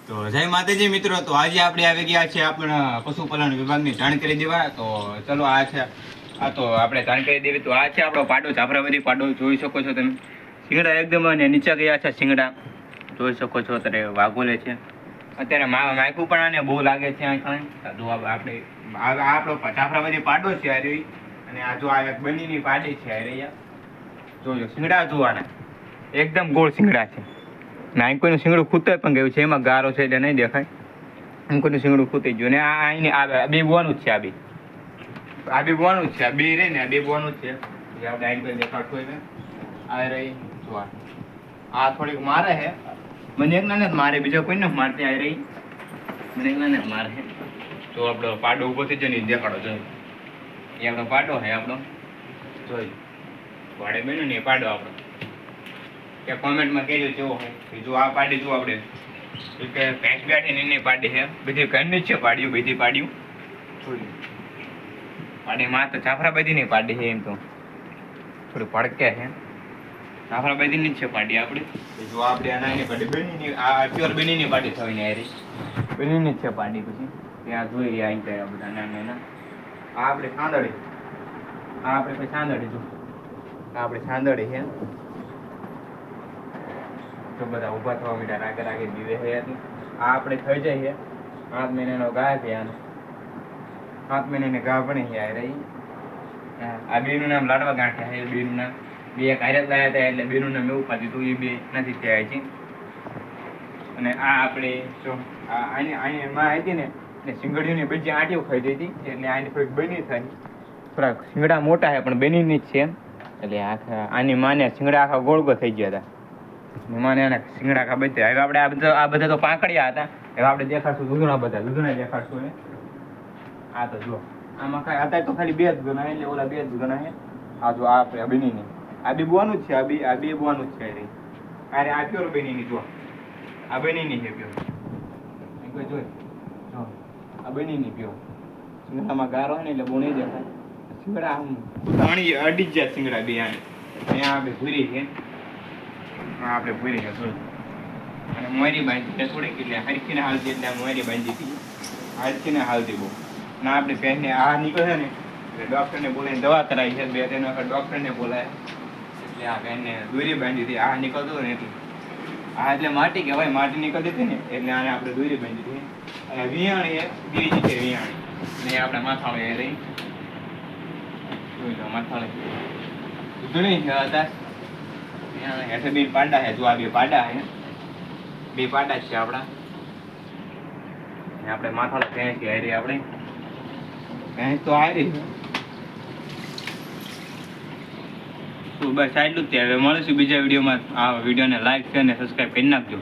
તો જય માતાજી મિત્રો. તો આજે આપણે આવી ગયા છે આપણા પશુપાલન વિભાગની જાણકારી દેવા. તો ચલો આ તો આપણે જાણકારી દેવી. તો આ છે આપણો પાડો, જાફરાબાદી પાડો. જોઈ શકો છો તમે. શિંગડા એકદમ અને નીચે ગયા છે શિંગડા. જોઈ શકો છો અત્યારે વાઘોલે છે. અત્યારે માયકું પણ આને બહુ લાગે છે. જો આપણે આપણો જાફરાબાદી પાડો છે આ રહી. અને આ જો આ એક બનીની પાડી છે આ રહ્યા. જોજો શિંગડા જોવાના એકદમ ગોળ શિંગડા છે. ના કોઈનું શિંગડું ખૂતે પણ ગયું છે. એમાં ગારો છે એટલે નહીં દેખાય. એમ કોઈનું શિંગડું ખૂતી ગયું. ને આ અહીંને આ બે બોવાનું જ છે. આ બે બોવાનું જ છે. આ બે રહે ને આ બે બોવાનું જ છે. જે આપણે અહીં કોઈ દેખાડતું હોય ને આ રહી જોવા. આ થોડીક મારે છે. મને એકલા ને મારે, બીજા કોઈને મારતી આ રહી. મને એકલા ને મારે છે. તો આપણો પાડો ઊભો થઈ જાય ને દેખાડો જોઈ. એ આપણો પાડો છે આપણો. જોઈ વાડે બન્યું ને એ પાડો આપણો. કે કોમેન્ટમાં કહેજો કેવો હોય. જો આ પાડી જો આપણે કે ભેંસ બેઠીને એની પાડી છે. બધી ઘરની જ છે પાડ્યું, બધી પાડ્યું. પાડી માં તો જાફરાબાદીની પાડી છે. એમ તો થોડું ભડકે છે. જાફરાબાદીની જ છે પાડી આપણે. જો આપણે આના એની પાડી બનીની, આ પ્યોર બનીની પાડી થઈને આવી. બનીની જ છે પાડી. પછી ત્યાં જોઈ અહીં ત્યાં બધા નાના નાના. આ આપણે સાંદડી, આ આપણે પછી સાંદડી જો. આ આપણે સાંદડી છે. તો બધા ઊભા થવા મીઠા રાગે રાગે દીવે છે. આ આપણે થઈ જાય છે 7 મહિનાનો ગાય છે. આનો 7 મહિનાની ગાય પણ છે આ રહી. આ બેનું નામ લાડવા ગાંઠ્યા છે. બેનું નામ બે કાર્ય લાયા હતા એટલે બેનું નામ એવું પાડ્યું હતું. એ બે નથી થયા છે. અને આ આપણે જો આની માં હતી ને એટલે શિંગડીઓની બધી આંટીઓ ખાઈ ગઈ હતી. એટલે આની થોડીક બની થાય. થોડાક શિંગડા મોટા છે પણ બનીની જ છે. એટલે આની માને શિંગડા આખા ગોળ ગોળ થઈ ગયા હતા. મને એના શિંગડા ખા બધા. હવે આપણે આ બધા તો પાંકડિયા હતા. હવે આપણે દેખાડશું દૂધણા. બધા દૂધણા દેખાડશું ને. આ તો જો આમાં કાંઈ અત્યારે તો ખાલી 2 જ દૂધણા એટલે ઓલા 2 જ દૂધણા છે. આ જો આ આપણે બનીની આ બી બોવાનું જ છે. આ બે બોવાનું જ છે રહી. અરે આ પ્યોર બનીની જો. આ બનીની છે પ્યોર. કોઈ જોઈ જો આ બનીની પ્યોર. શિંગડામાં ગારો ને એટલે બહુ નહીં દેખાય. શિંગડા આમ પાણી અડી જ જાય શિંગડા બે. આને અહીંયા આપણે ભૂરી છે. આપણે પૂરી છે થોડી. અને મોરી બાંધી થોડીક એટલે હરખીને હાલતી. એટલે મોરી બાંધી હતી હરખીને હાલતી બહુ. ના આપણે પહેરને આ નીકળે ને એટલે ડૉક્ટરને બોલાવીને દવા કરાવી છે. 2-3 વખત ડૉક્ટરને બોલાય એટલે આ બેનને દોરી બાંધી હતી. આ નીકળતું ને એટલે આ એટલે માટી કહેવાય. માટી નીકળતી હતી ને એટલે આને આપણે દોરી બાંધી હતી. અને વિયાણી એ બીજી છે વિયાણી. ને આપણે માથાળે એ રહી જોઈ લો. માથાળે ઘણી છે હતા. હેઠે બે પાડા છે. જો આ બે પાડા છે. બે પાડા છે આપણા. આપણે માથાળે ભેંસ છે હારી. આપણે ભેંસ તો હારી છે. તો બસ આટલું જ છે. હવે મળીશું બીજા વિડીયોમાં. આ વિડીયોને લાઈક અને સબસ્ક્રાઈબ કરી નાખજો.